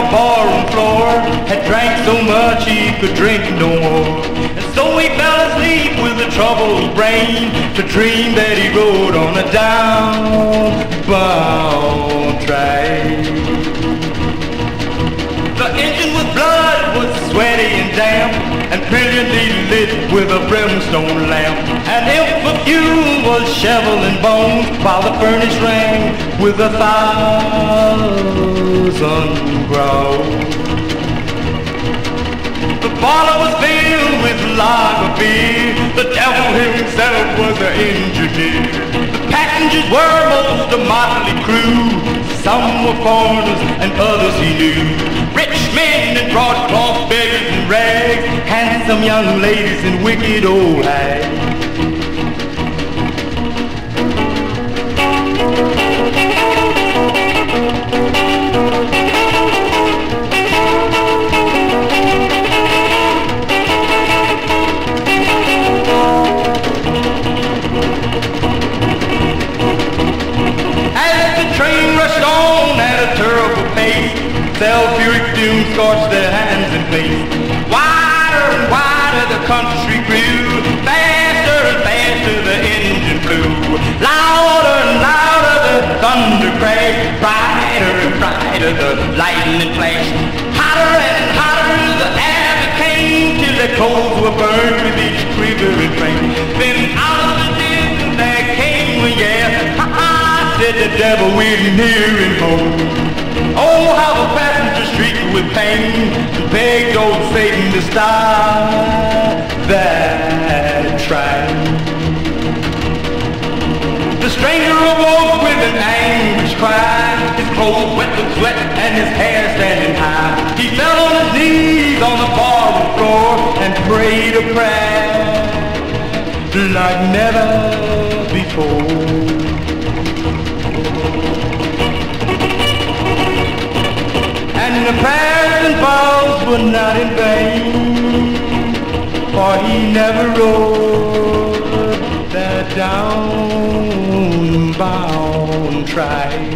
the barroom floor, had drank so much he could drink no more. And so he fell asleep with a troubled brain to dream that he rode on a downbound train. The engine with blood was sweaty and damp and brilliantly lit with a brimstone lamp. And if the fuel was shoveling bones while the furnace rang with 1,000 growls. The boiler was filled with lager beer. The devil himself was the engineer. The passengers were most a motley crew. Some were foreigners and others he knew. Rich men in broadcloth, beggars in rags, handsome young ladies and wicked old hags. Sulfuric fumes scorched their hands and face. Wider and wider the country grew. Faster and faster the engine flew. Louder and louder the thunder crashed. Brighter and brighter the lightning flashed. Hotter and hotter the air became, till their clothes were burned with each quivering flame. Then out of the distance there came a yell. Ha ha, said the devil, we're near him home. Oh, how the passengers shrieked with pain and begged old Satan to stop that train. The stranger awoke with an anguished cry, his clothes wet with sweat and his hair standing high. He fell on his knees on the barroom floor and prayed a prayer like never before. And the prayers and vows were not in vain, for he never rode that downbound train.